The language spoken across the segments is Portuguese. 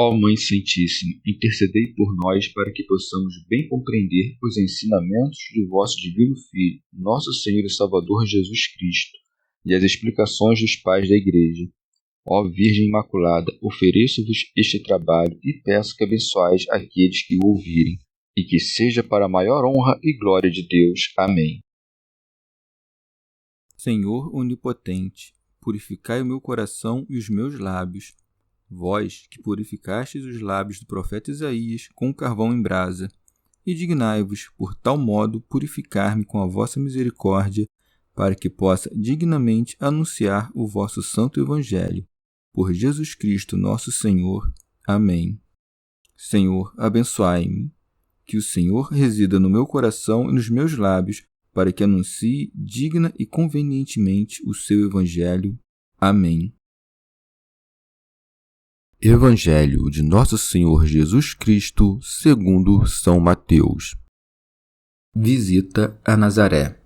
Ó Mãe Santíssima, intercedei por nós para que possamos bem compreender os ensinamentos de vosso Divino Filho, nosso Senhor e Salvador Jesus Cristo, e as explicações dos pais da Igreja. Ó Virgem Imaculada, ofereço-vos este trabalho e peço que abençoais aqueles que o ouvirem, e que seja para a maior honra e glória de Deus. Amém. Senhor onipotente, purificai o meu coração e os meus lábios. Vós, que purificastes os lábios do profeta Isaías com carvão em brasa, e dignai-vos, por tal modo, purificar-me com a vossa misericórdia, para que possa dignamente anunciar o vosso santo Evangelho. Por Jesus Cristo nosso Senhor. Amém. Senhor, abençoai-me. Que o Senhor resida no meu coração e nos meus lábios, para que anuncie digna e convenientemente o seu Evangelho. Amém. Evangelho de Nosso Senhor Jesus Cristo, segundo São Mateus. Visita a Nazaré.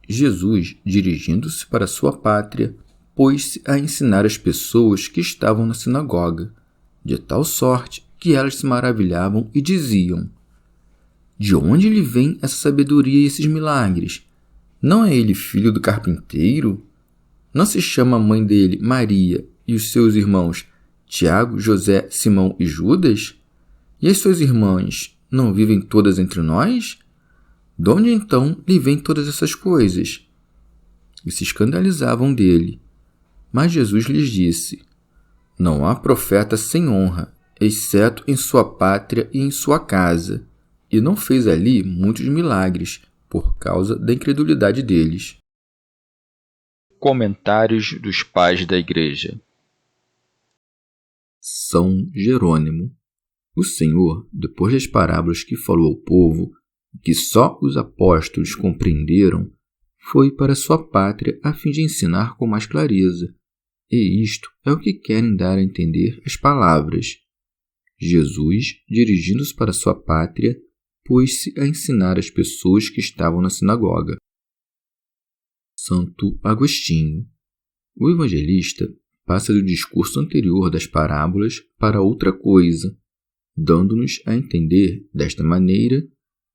Jesus, dirigindo-se para sua pátria, pôs-se a ensinar as pessoas que estavam na sinagoga, de tal sorte que elas se maravilhavam e diziam: de onde lhe vem essa sabedoria e esses milagres? Não é ele filho do carpinteiro? Não se chama a mãe dele Maria e os seus irmãos Tiago, José, Simão e Judas? E as suas irmãs não vivem todas entre nós? De onde então lhe vêm todas essas coisas? E se escandalizavam dele. Mas Jesus lhes disse: não há profeta sem honra, exceto em sua pátria e em sua casa. E não fez ali muitos milagres, por causa da incredulidade deles. Comentários dos Pais da Igreja. São Jerônimo. O Senhor, depois das parábolas que falou ao povo, que só os apóstolos compreenderam, foi para sua pátria a fim de ensinar com mais clareza. E isto é o que querem dar a entender as palavras. Jesus, dirigindo-se para sua pátria, pôs-se a ensinar as pessoas que estavam na sinagoga. Santo Agostinho. O evangelista passa do discurso anterior das parábolas para outra coisa, dando-nos a entender, desta maneira,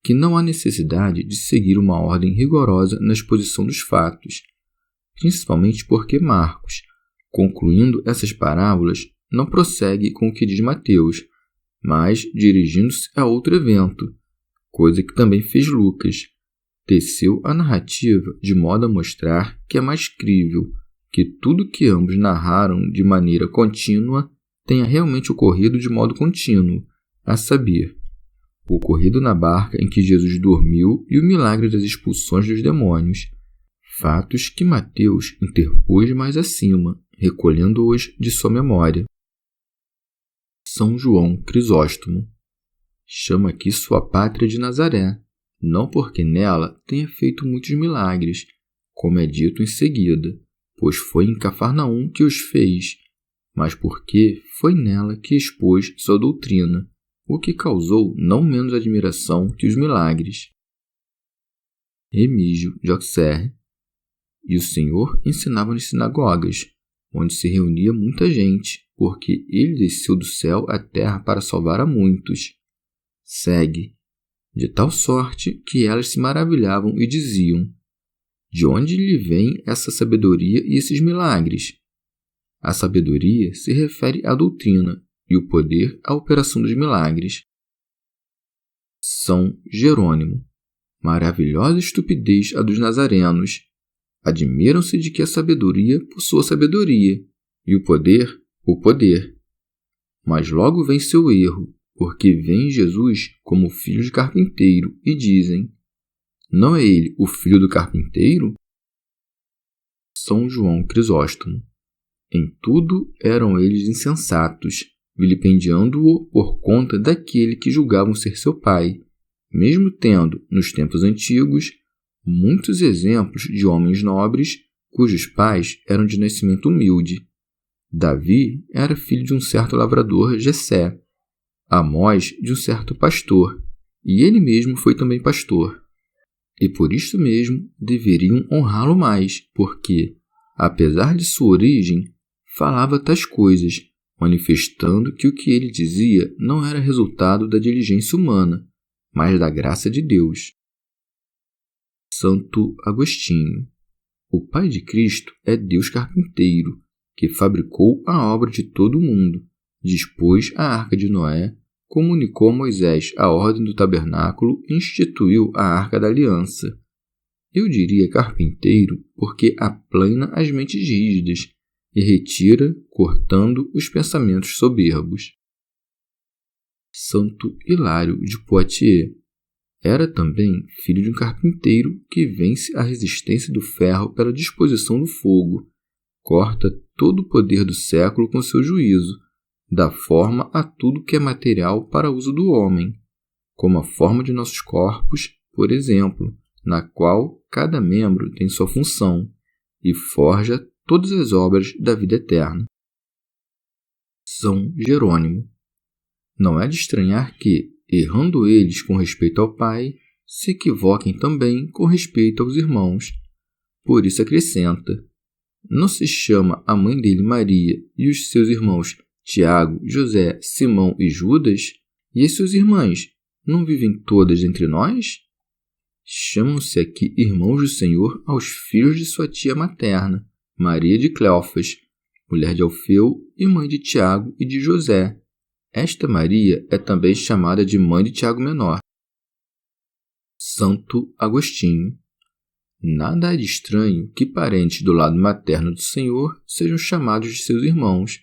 que não há necessidade de seguir uma ordem rigorosa na exposição dos fatos, principalmente porque Marcos, concluindo essas parábolas, não prossegue com o que diz Mateus, mas dirigindo-se a outro evento, coisa que também fez Lucas. Teceu a narrativa de modo a mostrar que é mais crível que tudo que ambos narraram de maneira contínua tenha realmente ocorrido de modo contínuo, a saber, o ocorrido na barca em que Jesus dormiu e o milagre das expulsões dos demônios, fatos que Mateus interpôs mais acima, recolhendo-os de sua memória. São João Crisóstomo. Chama aqui sua pátria de Nazaré, não porque nela tenha feito muitos milagres, como é dito em seguida, pois foi em Cafarnaum que os fez, mas porque foi nela que expôs sua doutrina, o que causou não menos admiração que os milagres. Remígio de Auxerre. E o Senhor ensinava nas sinagogas, onde se reunia muita gente, porque ele desceu do céu à terra para salvar a muitos. Segue, de tal sorte que elas se maravilhavam e diziam: de onde lhe vem essa sabedoria e esses milagres? A sabedoria se refere à doutrina e o poder à operação dos milagres. São Jerônimo. Maravilhosa estupidez a dos nazarenos. Admiram-se de que a sabedoria possua sabedoria e o poder. Mas logo vem seu erro, porque vem Jesus como filho de carpinteiro e dizem: não é ele o filho do carpinteiro? São João Crisóstomo. Em tudo eram eles insensatos, vilipendiando-o por conta daquele que julgavam ser seu pai, mesmo tendo, nos tempos antigos, muitos exemplos de homens nobres cujos pais eram de nascimento humilde. Davi era filho de um certo lavrador Jessé, Amós de um certo pastor, e ele mesmo foi também pastor. E por isto mesmo deveriam honrá-lo mais, porque, apesar de sua origem, falava tais coisas, manifestando que o que ele dizia não era resultado da diligência humana, mas da graça de Deus. Santo Agostinho. O Pai de Cristo é Deus carpinteiro, que fabricou a obra de todo o mundo, dispôs a arca de Noé, comunicou a Moisés a ordem do tabernáculo e instituiu a arca da aliança. Eu diria carpinteiro porque aplana as mentes rígidas e retira, cortando os pensamentos soberbos. Santo Hilário de Poitiers. Era também filho de um carpinteiro que vence a resistência do ferro pela disposição do fogo, corta todo o poder do século com seu juízo, dá forma a tudo que é material para uso do homem, como a forma de nossos corpos, por exemplo, na qual cada membro tem sua função, e forja todas as obras da vida eterna. São Jerônimo. Não é de estranhar que, errando eles com respeito ao Pai, se equivoquem também com respeito aos irmãos. Por isso acrescenta: não se chama a mãe dele Maria e os seus irmãos Tiago, José, Simão e Judas? E as suas irmãs não vivem todas entre nós? Chamam-se aqui irmãos do Senhor aos filhos de sua tia materna, Maria de Cleofas, mulher de Alfeu e mãe de Tiago e de José. Esta Maria é também chamada de mãe de Tiago Menor. Santo Agostinho. Nada há de estranho que parentes do lado materno do Senhor sejam chamados de seus irmãos,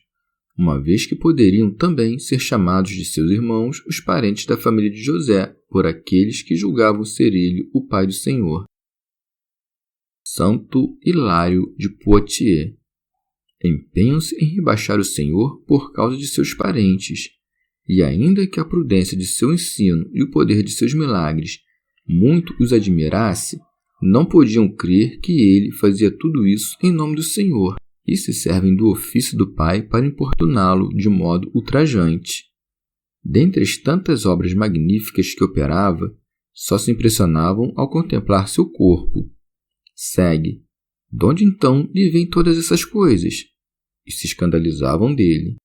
uma vez que poderiam também ser chamados de seus irmãos os parentes da família de José, por aqueles que julgavam ser ele o pai do Senhor. Santo Hilário de Poitiers. Empenham-se em rebaixar o Senhor por causa de seus parentes, e ainda que a prudência de seu ensino e o poder de seus milagres muito os admirasse, não podiam crer que ele fazia tudo isso em nome do Senhor, e se servem do ofício do Pai para importuná-lo de modo ultrajante. Dentre as tantas obras magníficas que operava, só se impressionavam ao contemplar seu corpo. Segue: de onde então lhe vêm todas essas coisas? E se escandalizavam dele.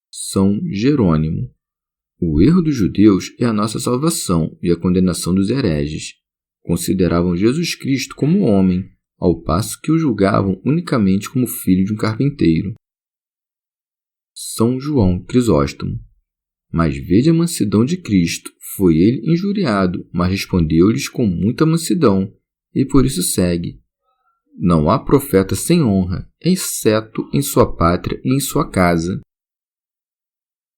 São Jerônimo. O erro dos judeus é a nossa salvação e a condenação dos hereges. Consideravam Jesus Cristo como homem, ao passo que o julgavam unicamente como filho de um carpinteiro. São João Crisóstomo. Mas vede a mansidão de Cristo. Foi ele injuriado, mas respondeu-lhes com muita mansidão, e por isso segue: não há profeta sem honra, exceto em sua pátria e em sua casa.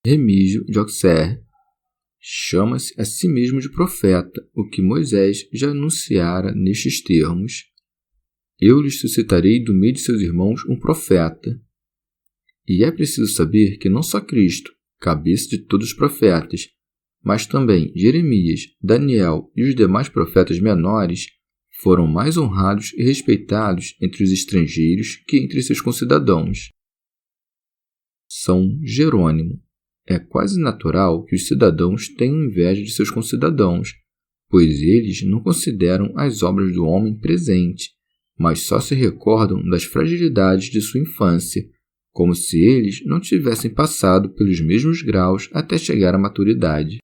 Remígio de Auxerre. Chama-se a si mesmo de profeta, o que Moisés já anunciara nestes termos: eu lhes suscitarei do meio de seus irmãos um profeta. E é preciso saber que não só Cristo, cabeça de todos os profetas, mas também Jeremias, Daniel e os demais profetas menores foram mais honrados e respeitados entre os estrangeiros que entre seus concidadãos. São Jerônimo. É quase natural que os cidadãos tenham inveja de seus concidadãos, pois eles não consideram as obras do homem presente, mas só se recordam das fragilidades de sua infância, como se eles não tivessem passado pelos mesmos graus até chegar à maturidade.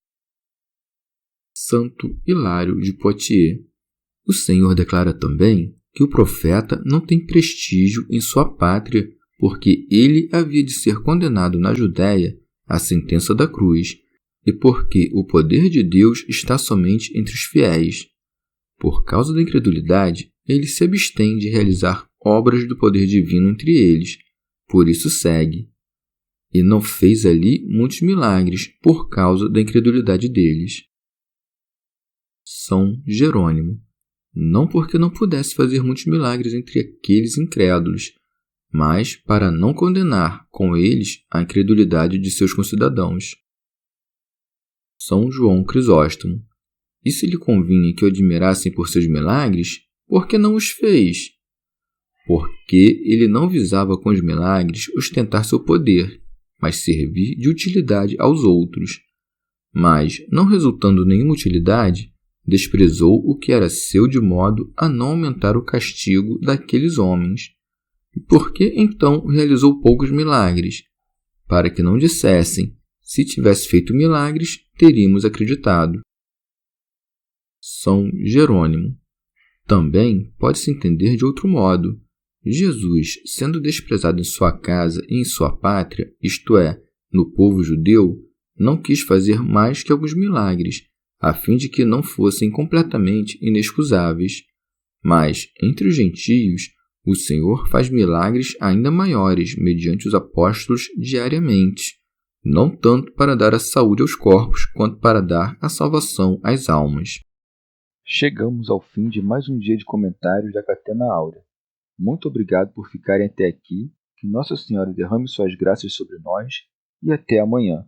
Santo Hilário de Poitiers. O Senhor declara também que o profeta não tem prestígio em sua pátria, porque ele havia de ser condenado na Judéia à sentença da cruz, e porque o poder de Deus está somente entre os fiéis. Por causa da incredulidade, ele se abstém de realizar obras do poder divino entre eles. Por isso segue: e não fez ali muitos milagres por causa da incredulidade deles. São Jerônimo. Não porque não pudesse fazer muitos milagres entre aqueles incrédulos, mas para não condenar com eles a incredulidade de seus concidadãos. São João Crisóstomo. E se lhe convinha que o admirassem por seus milagres, por que não os fez? Porque ele não visava com os milagres ostentar seu poder, mas servir de utilidade aos outros. Mas, não resultando nenhuma utilidade, desprezou o que era seu de modo a não aumentar o castigo daqueles homens. E por que então realizou poucos milagres, para que não dissessem: se tivesse feito milagres, teríamos acreditado. São Jerônimo. Também pode-se entender de outro modo. Jesus, sendo desprezado em sua casa e em sua pátria, isto é, no povo judeu, não quis fazer mais que alguns milagres, a fim de que não fossem completamente inexcusáveis. Mas, entre os gentios, o Senhor faz milagres ainda maiores mediante os apóstolos diariamente, não tanto para dar a saúde aos corpos, quanto para dar a salvação às almas. Chegamos ao fim de mais um dia de comentários da Catena Áurea. Muito obrigado por ficarem até aqui, que Nossa Senhora derrame suas graças sobre nós e até amanhã.